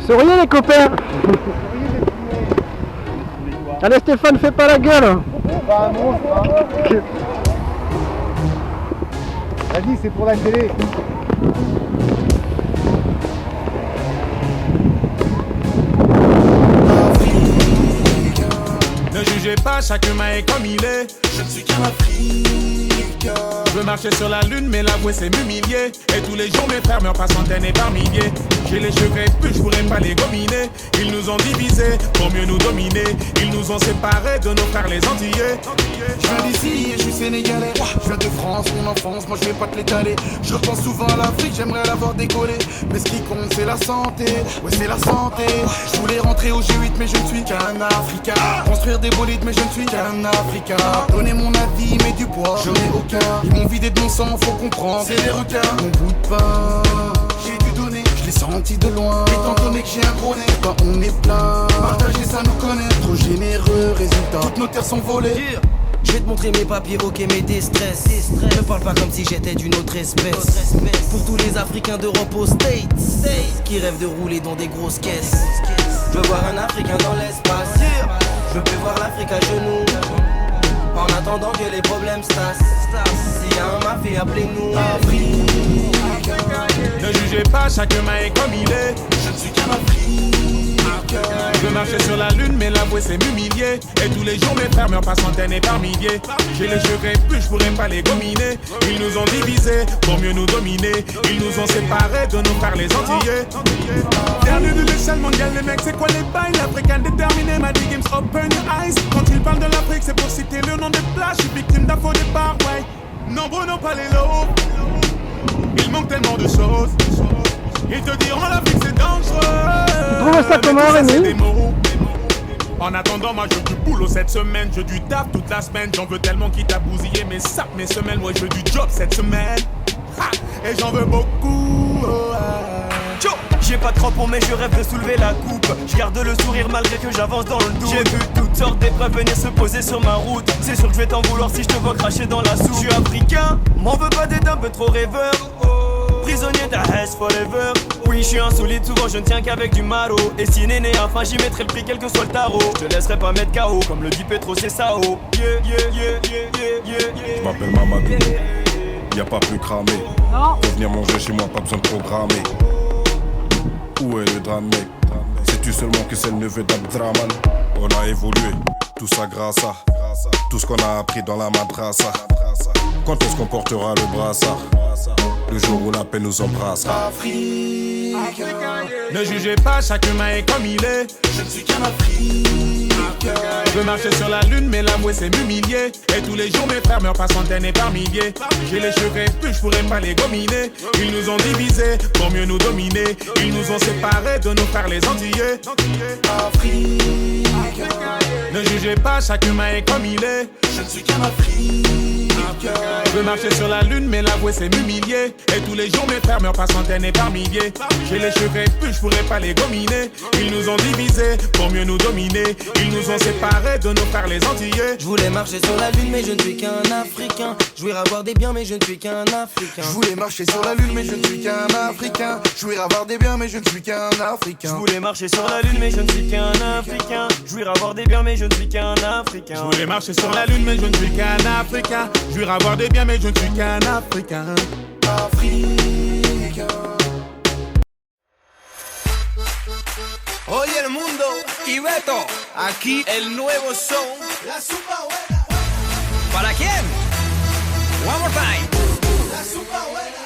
Souriez les copains. Allez Stéphane, fais pas la gueule. Pas un monstre, hein. Vas-y, c'est pour la télé. Ne jugez pas, chaque humain est comme il est. Je ne suis qu'un Africain. Je veux marcher sur la lune, mais l'avouer c'est m'humilier. Et tous les jours mes frères meurent par centaines et par milliers. J'ai les cheveux crépus, je pourrais pas les gominer. Ils nous ont divisés pour mieux nous dominer. Ils nous ont séparés de nos frères les Antillais. Je viens d'ici et je suis sénégalais. Je viens de France, mon enfance, moi je vais pas te l'étaler. Je repense souvent à l'Afrique, j'aimerais l'avoir décollé. Mais ce qui compte c'est la santé, ouais c'est la santé. Je voulais rentrer au G8 mais je ne suis qu'un Africain. Construire des bolides mais je ne suis qu'un Africain. Donner mon avis mais du poids, je n'ai aucun requins. Ils m'ont vidé de mon sang, faut comprendre, c'est des requins. Mon bout de pain, j'ai dû donner, je l'ai senti de loin. Étant donné que j'ai un gros nez, quand on est plein, partager ça nous connaît. Trop généreux, résultat, toutes nos terres sont volées. Je vais te montrer mes papiers, ok, mes déstress. Ne parle pas comme si j'étais d'une autre espèce. Pour tous les Africains d'Europe aux States qui rêvent de rouler dans des grosses caisses. Je veux voir un Africain dans l'espace. Je veux voir l'Afrique à genoux. En attendant que les problèmes se tassent. S'il y a un mafia, appelez-nous Afrique. Ne jugez pas, chaque humain est comme il est. Je ne suis qu'un Afrique. Je veux marcher sur la lune, mais l'avouer c'est m'humilier. Et tous les jours mes frères meurent par centaines et par milliers. J'ai les cheveux crépus, je pourrais pas les gominer. Ils nous ont divisés pour mieux nous dominer. Ils nous ont séparés de nos frères les Antillais. Dernier de l'échelle mondiale, les mecs, c'est quoi les bails? L'Africain déterminé m'a dit Games open your eyes. Quand ils parlent de l'Afrique, c'est pour citer le nom des plages. Je suis victime d'infos départ, ouais. Nombreux n'ont pas les lots. Il manque tellement de choses. Ils te diront l'Afrique c'est dangereux. Tu trouves ça comment, Rémi? En attendant, moi je du boulot cette semaine. Je du taf toute la semaine. J'en veux tellement quitte à bousiller mes sacs, mes semelles. Moi je veux du job cette semaine. Ha! Et j'en veux beaucoup. J'ai pas de crampons mais je rêve de soulever la coupe. Je garde le sourire malgré que j'avance dans le doute. J'ai vu toutes sortes d'épreuves venir se poser sur ma route. C'est sûr que je vais t'en vouloir si je te vois cracher dans la soupe. Je suis africain, m'en veux pas d'être un peu trop rêveur. Prisonnier de la Hesse forever. Oui, je suis insolite, souvent je ne tiens qu'avec du maro. Et si néné, enfin j'y mettrai le prix quel que soit le tarot. Je te laisserai pas mettre KO, comme le dit Petro, c'est ça oh. Yeah, yeah, yeah, yeah, yeah, yeah. Je m'appelle Mamadou, y'a pas plus cramé. Pour venir manger chez moi, pas besoin de programmer. Où est le drame mec? Sais-tu seulement que c'est le neveu d'Abdraman? On a évolué, tout ça grâce à tout ce qu'on a appris dans la madrasa. Quand est-ce qu'on portera le brassard? Le jour où la paix nous embrassera. Afrique. Ne jugez pas, chaque humain est comme il est. Je ne suis qu'un Afrique. Je veux marcher sur la lune, mais l'avouer c'est m'humilier. Et tous les jours mes frères meurent par centaines et par milliers. J'ai les cheveux crépus, je pourrais pas les gominer. Ils nous ont divisés pour mieux nous dominer. Ils nous ont séparés de nos frères les Antillais. Afrique. Ne jugez pas, chaque humain est comme il est. Je ne suis qu'un Afrique. Je veux marcher sur la lune, mais l'avouer c'est m'humilier. Et tous les jours mes frères meurent par centaines et par milliers. J'ai les cheveux crépus, je pourrais pas les gominer. Ils nous ont divisés pour mieux nous dominer. Ils nous ont séparés de nos frères les Antillais. Je voulais marcher sur la lune mais je ne suis qu'un Africain. Jouir avoir des biens mais je ne suis qu'un Africain. Je voulais marcher sur la lune mais je ne suis qu'un Africain. Jouir avoir des biens mais je ne suis qu'un Africain. Je voulais marcher sur la lune mais je ne suis qu'un Africain. Jouir avoir des biens mais je ne suis qu'un Africain. Je voulais marcher sur la lune mais je ne suis qu'un Africain. Jouir avoir des biens mais je ne suis qu'un Africain. Africain. Oye el mundo y Beto, aquí el nuevo son. La zumba buena. ¿Para quién? One more time. La zumba buena.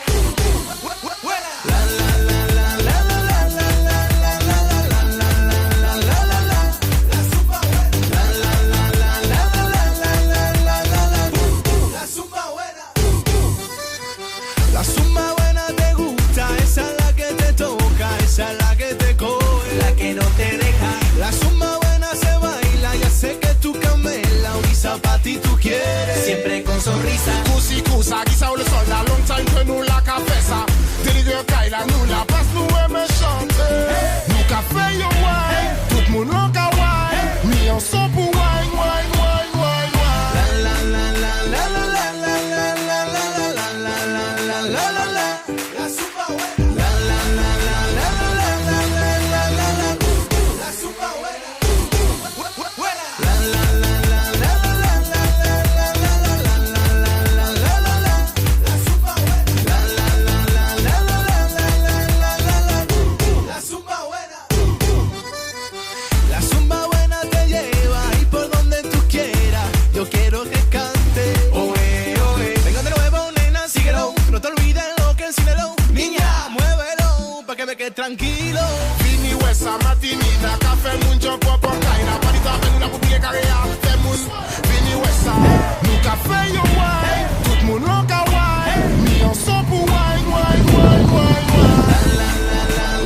La zumba buena te gusta, esa es la que te toca, esa es la que te coge, la que no te deja. La zumba buena se baila, ya sé que tú camela, Orisa pa' ti tú quieres, siempre con sonrisa. Kusi kusa, gisa ou le soldat, long time que nous la ka fè sa. Déligue Kaila, nous la passe, nous aime chanter. Nous ka fè yo wine, tout moun an ka wine. Mi an son pou wine, wine, wine, wine, wine. La la la la la la la la la la la la la la la la. La zumba buena. La la la la la la la la la la la. La zumba buena. La la la la la la la la la la la la la la la. La zumba buena. La la la la la la la la la la la. La zumba buena. La zumba buena te lleva ahí por donde tú quieras. Yo quiero que cante. Oe, oe. Venga de nuevo, nena, síguelo. No te olvides lo que enséñalo. Niña, muévelo pa' que me quede tranquilo. Vini Wessa, Martinina, ka fè moun jump up on Kaila. Parita fè nou la pou piye kare a fè moun. Vini Wessa, nou ka fè yo wine, tout moun an ka wine. Mi an son pou wine, wine, wine, wine, wine. La la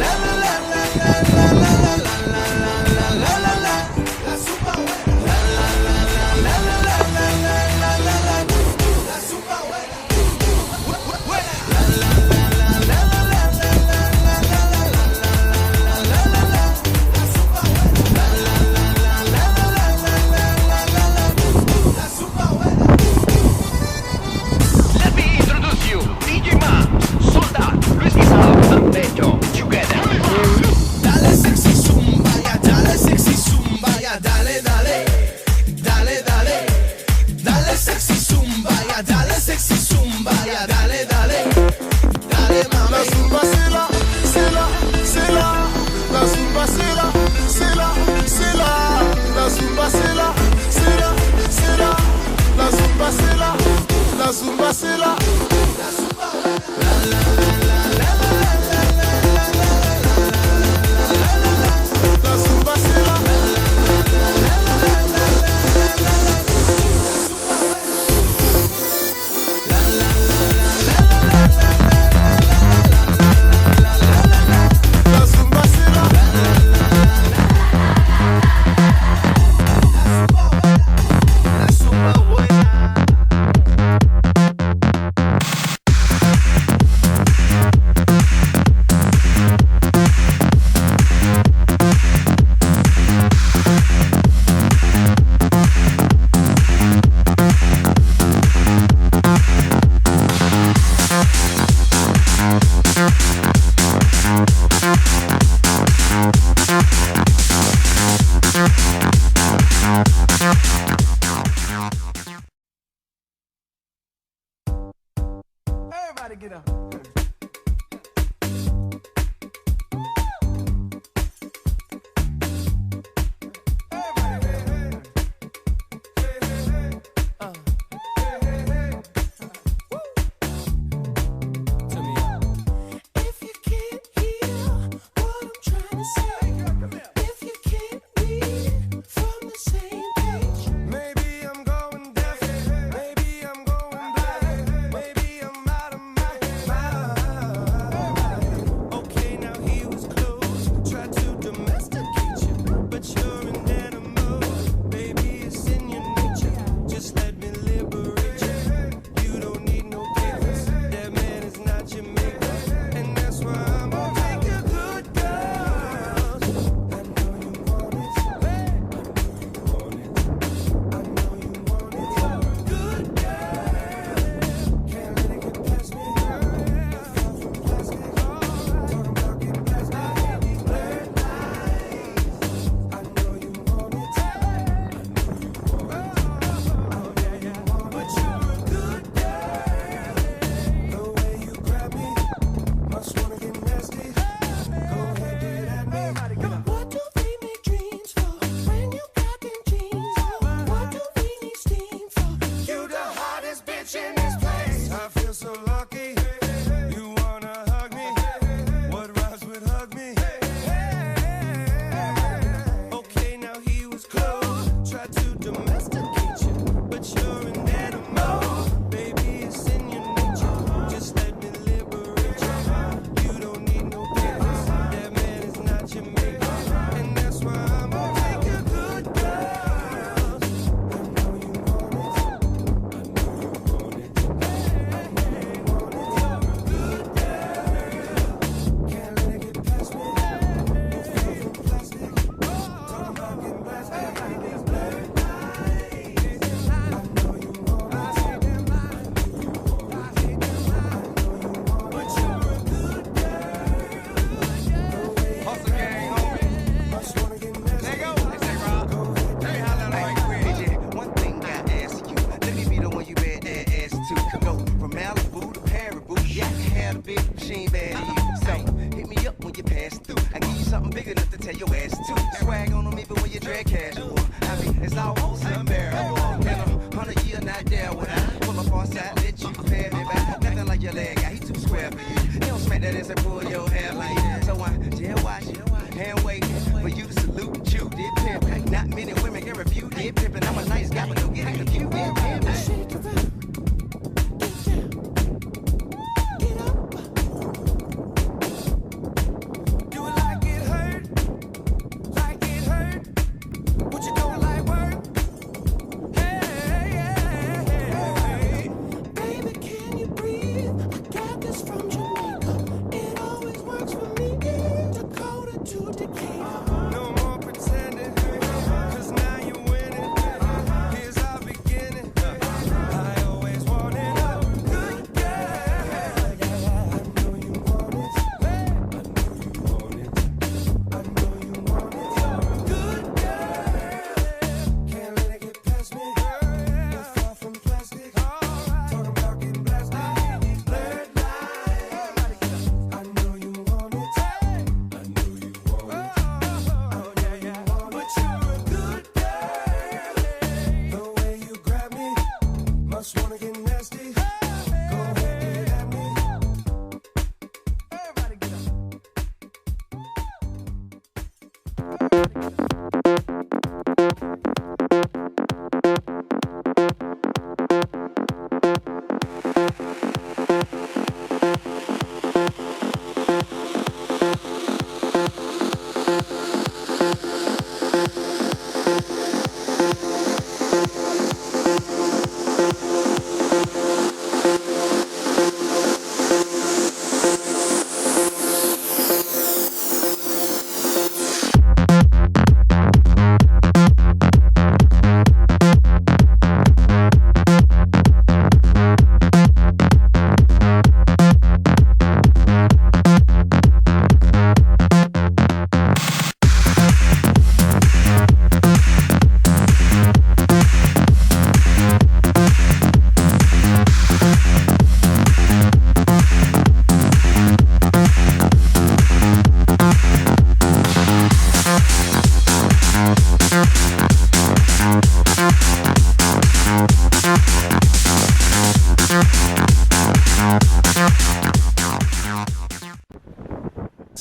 la la la la la la la la la la la la la. La zumba buena. La la la la la la la la la la la. La zumba buena. Everybody get up.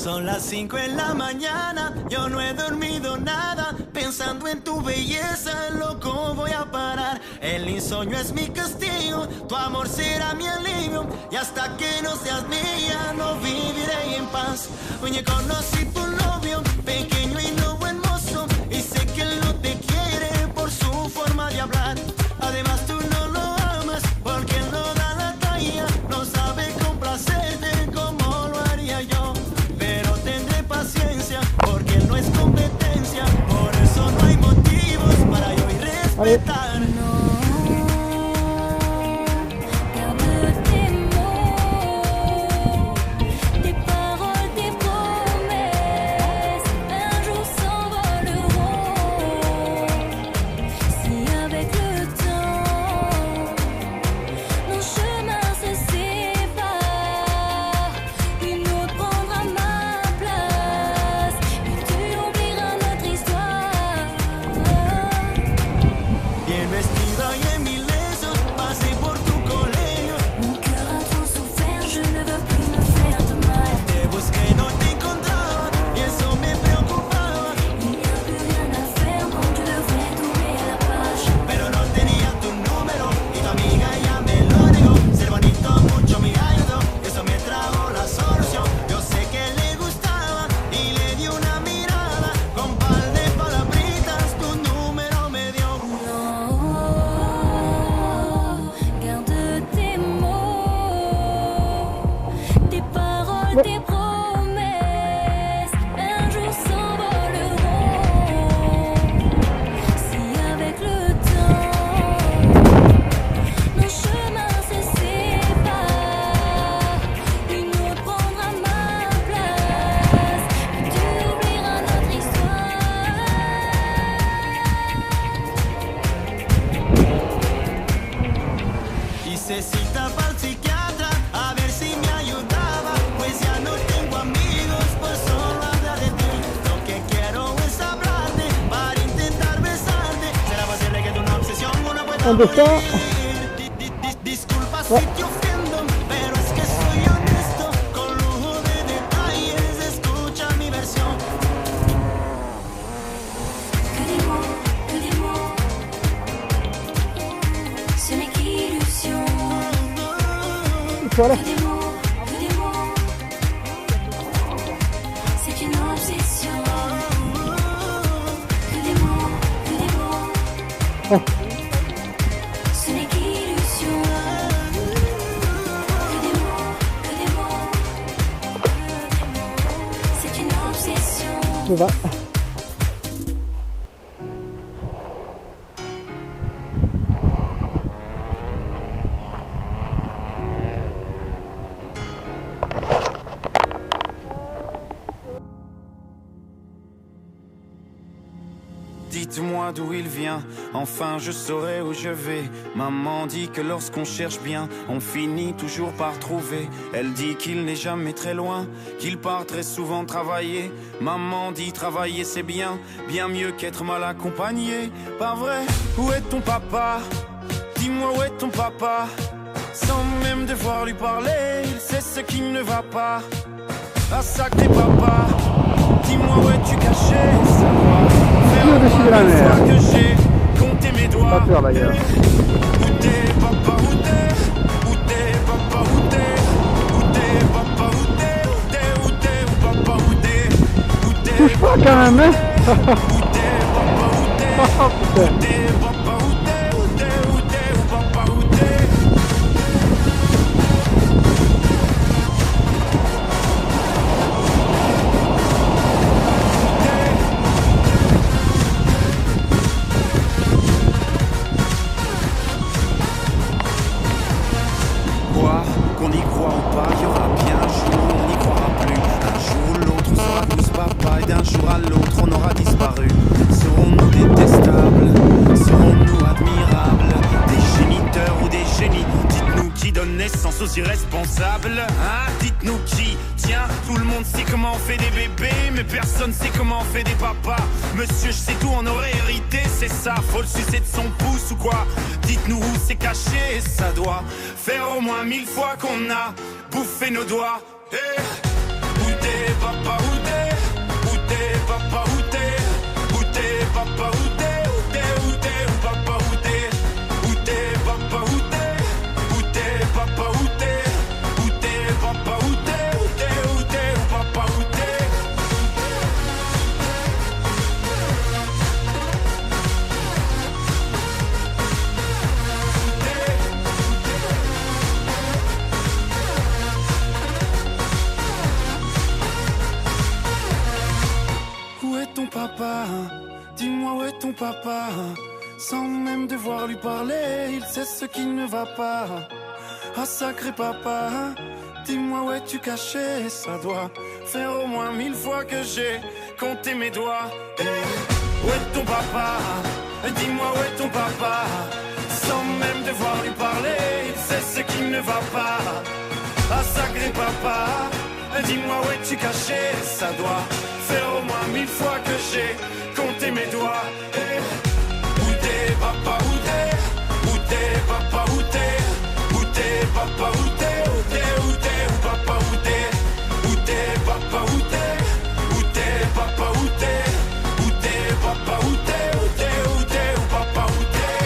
Son las 5 en la mañana, yo no he dormido nada. Pensando en tu belleza, loco voy a parar. El insomnio es mi castigo, tu amor será mi alivio. Y hasta que no seas mía, no viviré en paz. Oye, conocí tu novio, pequeño y no buen mozo. Y sé que él no te quiere por su forma de hablar. Además tú no lo amas porque él no da la talla. No sabe complacerte como lo haría yo. Pero tendré paciencia porque él no es competencia. Por eso no hay motivos para yo irrespetar. ¿Dónde está? Disculpa si te ofendo, pero es que soy honesto. Con lujo de detalles, escucha mi versión. Que des mots, ce n'est qu'illusion. Voilà. Que des mots, c'est une obsession. Que des mots. Oh. Je vais. Dites-moi d'où il vient, enfin je saurai où je vais. Maman dit que lorsqu'on cherche bien, on finit toujours par trouver. Elle dit qu'il n'est jamais très loin, qu'il part très souvent travailler. Maman dit travailler c'est bien, bien mieux qu'être mal accompagné. Pas vrai? Où est ton papa? Dis-moi où est ton papa? Sans même devoir lui parler, il sait ce qui ne va pas. Ah sac des papas, dis-moi où es-tu caché? Savoir faire au moins une fois que j'ai compté mes doigts. Pas peur d'ailleurs. Où t'es papa, où t'es? Où t'es papa, où t'es? Où t'es papa, où t'es? Où t'es, où t'es, où papa, où t'es? Où t'es? Touche pas quand même, hein? Où t'es papa, où t'es? Où t'es papa, où t'es? Où t'es, où t'es, où papa, où t'es? Qu'on y croit ou pas, il y aura bien un jour où on n'y croira plus. Un jour ou l'autre on sera tous papa et d'un jour à l'autre on aura disparu. Serons-nous détestables? Serons-nous admirables? Des géniteurs ou des génies? Dites-nous qui donne naissance aux irresponsables, hein? Dites-nous qui? Tiens, tout le monde sait comment on fait des bébés, mais personne sait comment on fait des papas. Monsieur, je sais tout, on aurait hérité, c'est ça. Faut le sucer de son pouce ou quoi? Dites-nous où c'est caché, ça doit faire au moins 1000 fois qu'on a bouffé nos doigts. Hey, où t'es pas? papa, où t'es? Où t'es, papa, où t'es? Où t'es, papa, où t'es? Où t'es, où t'es, où papa, où t'es? Où t'es, papa, où t'es? Où t'es, papa, où t'es? Où t'es, papa, où t'es? Où t'es, où t'es, où papa, où t'es? Où est ton papa? Dis-moi où est ton papa? Sans même devoir lui parler, il sait ce qui ne va pas. Ah sacré papa, dis-moi où es-tu caché? Ça doit faire au moins 1000 fois que j'ai compté mes doigts. Où est ton papa? Dis-moi où est ton papa? Sans même devoir lui parler, il sait ce qui ne va pas. Ah sacré papa, dis-moi où es-tu caché? Ça doit faire au moins 1000 fois que j'ai compté mes doigts. Où t'es papa, où t'es? Où t'es papa, où t'es? Où t'es papa, où t'es? Où t'es, où t'es, où papa, où t'es? Où t'es papa, où t'es? Où t'es papa, où t'es? Où t'es papa, où t'es? Où t'es, où t'es, où papa, où t'es?